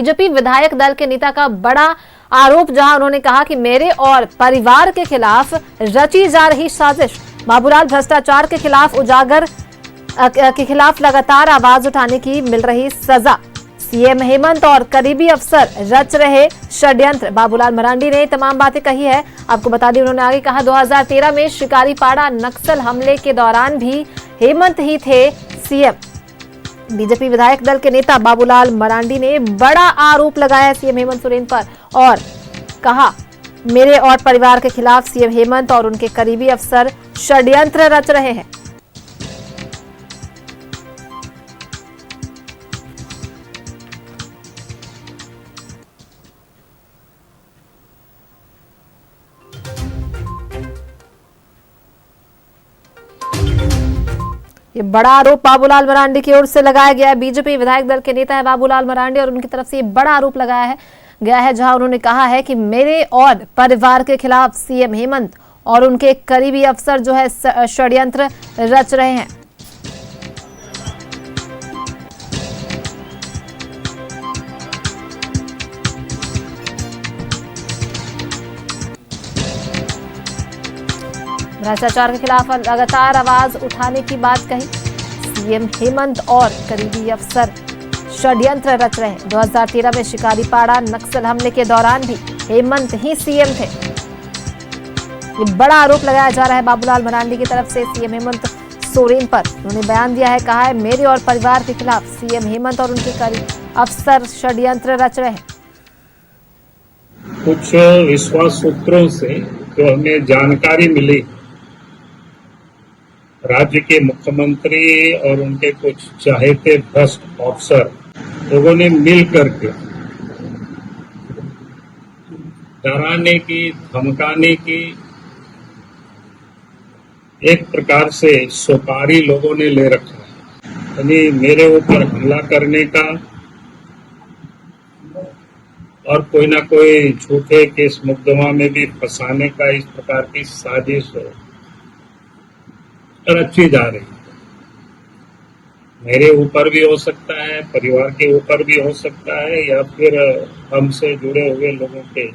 BJP विधायक दल के नेता का बड़ा आरोप, जहां उन्होंने कहा कि मेरे और परिवार के खिलाफ रची जा रही साजिश। बाबूलाल भ्रष्टाचार के खिलाफ उजागर के खिलाफ लगातार आवाज उठाने की मिल रही सजा। सीएम हेमंत और करीबी अफसर रच रहे षड्यंत्र। बाबूलाल मरांडी ने तमाम बातें कही है। आपको बता दें, उन्होंने आगे कहा 2013 में शिकारीपाड़ा नक्सल हमले के दौरान भी हेमंत ही थे सीएम। बीजेपी विधायक दल के नेता बाबूलाल मरांडी ने बड़ा आरोप लगाया सीएम हेमंत सोरेन पर और कहा मेरे और परिवार के खिलाफ सीएम हेमंत और उनके करीबी अफसर षड्यंत्र रच रहे हैं। ये बड़ा आरोप बाबूलाल मरांडी की ओर से लगाया गया है। बीजेपी विधायक दल के नेता है बाबूलाल मरांडी और उनकी तरफ से ये बड़ा आरोप लगाया गया है, जहां उन्होंने कहा है कि मेरे और परिवार के खिलाफ सीएम हेमंत और उनके करीबी अफसर जो है षड्यंत्र रच रहे हैं। भ्रष्टाचार के खिलाफ लगातार आवाज उठाने की बात कही। सीएम हेमंत और करीबी अफसर षड्यंत्र रच रहे हैं। 2013 में शिकारीपाड़ा नक्सल हमले के दौरान भी हेमंत ही सीएम थे। ये बड़ा आरोप लगाया जा रहा है बाबूलाल मरांडी की तरफ से सीएम हेमंत सोरेन पर। उन्होंने बयान दिया है, कहा है मेरे और परिवार के खिलाफ सीएम हेमंत और उनके करीबी अफसर षड्यंत्र रच रहे हैं। कुछ विश्वास सूत्रों से जो हमें जानकारी मिली, राज्य के मुख्यमंत्री और उनके कुछ चाहते भ्रष्ट अफसर लोगों ने मिल करके डराने की, धमकाने की, एक प्रकार से सुपारी लोगों ने ले रखा है। यानी मेरे ऊपर हमला करने का और कोई ना कोई झूठे केस मुकदमा में भी फंसाने का इस प्रकार की साजिश रची जा रही है। मेरे ऊपर भी हो सकता है, परिवार के ऊपर भी हो सकता है, या फिर हमसे जुड़े हुए लोगों के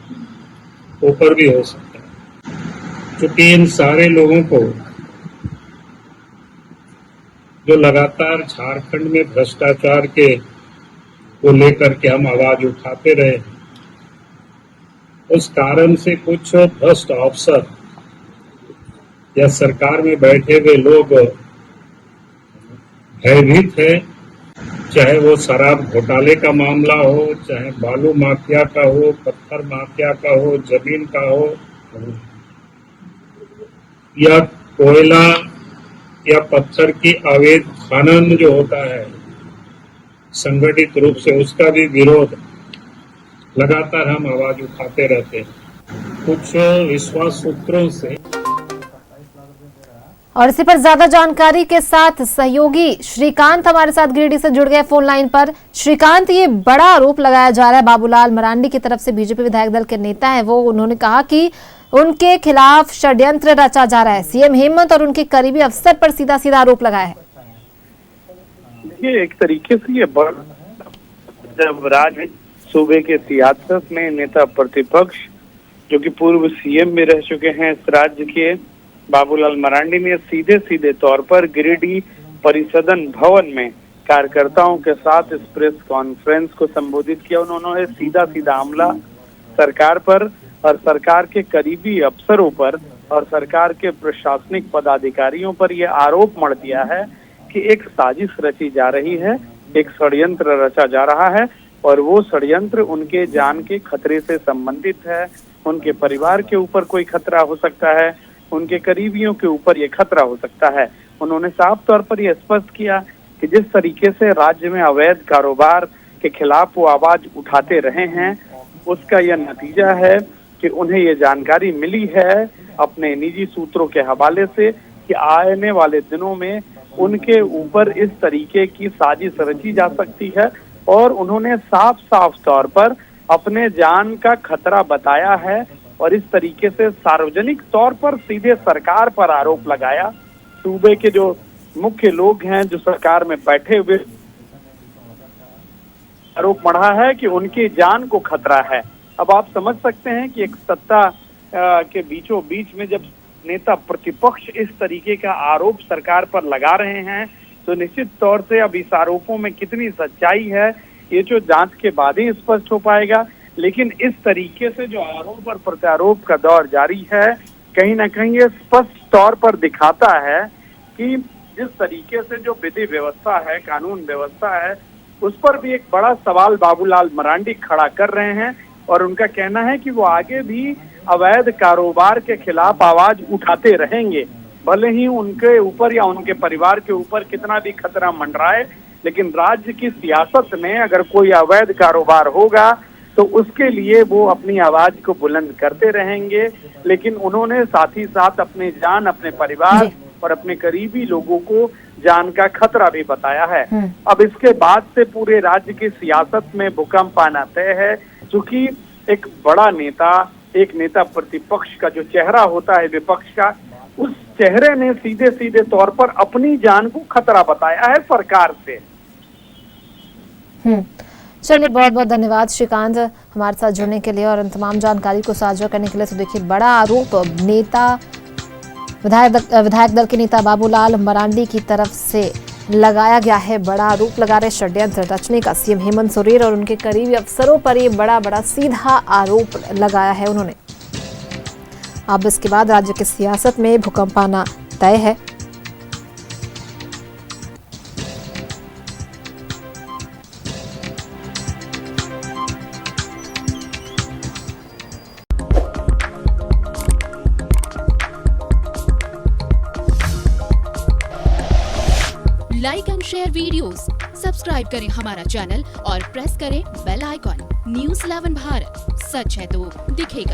ऊपर भी हो सकता है। क्योंकि इन सारे लोगों को जो लगातार झारखंड में भ्रष्टाचार के को लेकर के हम आवाज उठाते रहे, उस कारण से कुछ भ्रष्ट अफसर या सरकार में बैठे हुए लोग भयभीत है। चाहे वो शराब घोटाले का मामला हो, चाहे बालू माफिया का हो, पत्थर माफिया का हो, जमीन का हो, या कोयला या पत्थर की अवैध खनन जो होता है संगठित रूप से, उसका भी विरोध लगातार हम आवाज उठाते रहते हैं। कुछ विश्वास सूत्रों से और इसी पर ज्यादा जानकारी के साथ सहयोगी श्रीकांत हमारे साथ गिरिडीह से जुड़ गए फोन लाइन पर। श्रीकांत, ये बड़ा आरोप लगाया जा रहा है बाबूलाल मरांडी की तरफ से, बीजेपी विधायक दल के नेता है वो, उन्होंने कहा कि उनके खिलाफ षड्यंत्र रचा जा रहा है। सीएम हेमंत और उनके करीबी अफसर पर सीधा सीधा आरोप लगाया है। देखिए, एक तरीके से ये बड़ा, जब राज्य सूबे के सियासत में नेता प्रतिपक्ष जो कि पूर्व सीएम में रह चुके हैं इस राज्य के, बाबूलाल मरांडी ने सीधे सीधे तौर पर गिरिडीह परिसदन भवन में कार्यकर्ताओं के साथ इस प्रेस कॉन्फ्रेंस को संबोधित किया। उन्होंने सीधा सीधा हमला सरकार पर और सरकार के करीबी अफसरों पर और सरकार के प्रशासनिक पदाधिकारियों पर यह आरोप मढ़ दिया है कि एक साजिश रची जा रही है, एक षड्यंत्र रचा जा रहा है और वो षड्यंत्र उनके जान के खतरे से संबंधित है। उनके परिवार के ऊपर कोई खतरा हो सकता है, उनके करीबियों के ऊपर ये खतरा हो सकता है। उन्होंने साफ तौर पर यह स्पष्ट किया कि जिस तरीके से राज्य में अवैध कारोबार के खिलाफ वो आवाज उठाते रहे हैं, उसका यह नतीजा है कि उन्हें ये जानकारी मिली है अपने निजी सूत्रों के हवाले से कि आने वाले दिनों में उनके ऊपर इस तरीके की साजिश रची जा सकती है और उन्होंने साफ साफ तौर पर अपने जान का खतरा बताया है और इस तरीके से सार्वजनिक तौर पर सीधे सरकार पर आरोप लगाया। सूबे के जो मुख्य लोग हैं जो सरकार में बैठे हुए आरोप मढ़ा है कि उनकी जान को खतरा है। अब आप समझ सकते हैं कि एक सत्ता के बीचों बीच में जब नेता प्रतिपक्ष इस तरीके का आरोप सरकार पर लगा रहे हैं तो निश्चित तौर से अब इस आरोपों में कितनी सच्चाई है ये जो जांच के बाद ही स्पष्ट हो पाएगा। लेकिन इस तरीके से जो आरोप और प्रत्यारोप का दौर जारी है कहीं ना कहीं ये स्पष्ट तौर पर दिखाता है कि जिस तरीके से जो विधि व्यवस्था है, कानून व्यवस्था है, उस पर भी एक बड़ा सवाल बाबूलाल मरांडी खड़ा कर रहे हैं और उनका कहना है कि वो आगे भी अवैध कारोबार के खिलाफ आवाज उठाते रहेंगे, भले ही उनके ऊपर या उनके परिवार के ऊपर कितना भी खतरा मंडराए। लेकिन राज्य की सियासत में अगर कोई अवैध कारोबार होगा तो उसके लिए वो अपनी आवाज को बुलंद करते रहेंगे। लेकिन उन्होंने साथ ही साथ अपने जान, अपने परिवार और अपने करीबी लोगों को जान का खतरा भी बताया है। अब इसके बाद से पूरे राज्य की सियासत में भूकंप आना तय है, क्योंकि एक बड़ा नेता, एक नेता प्रतिपक्ष का जो चेहरा होता है विपक्ष का, उस चेहरे ने सीधे सीधे तौर पर अपनी जान को खतरा बताया है सरकार से। चलिए, बहुत बहुत धन्यवाद श्रीकांत हमारे साथ जुड़ने के लिए और इन तमाम जानकारी को साझा करने के लिए। तो देखिए, बड़ा आरोप नेता विधायक दल के नेता बाबूलाल मरांडी की तरफ से लगाया गया है। बड़ा आरोप लगा रहे षड्यंत्र रचने का सीएम हेमंत सोरेन और उनके करीबी अफसरों पर ये बड़ा सीधा आरोप लगाया है उन्होंने। अब इसके बाद राज्य की सियासत में भूकंप आना तय है। Like and share videos, subscribe करें हमारा चैनल और प्रेस करें बेल आइकॉन। न्यूज़ 11 भारत, सच है तो दिखेगा।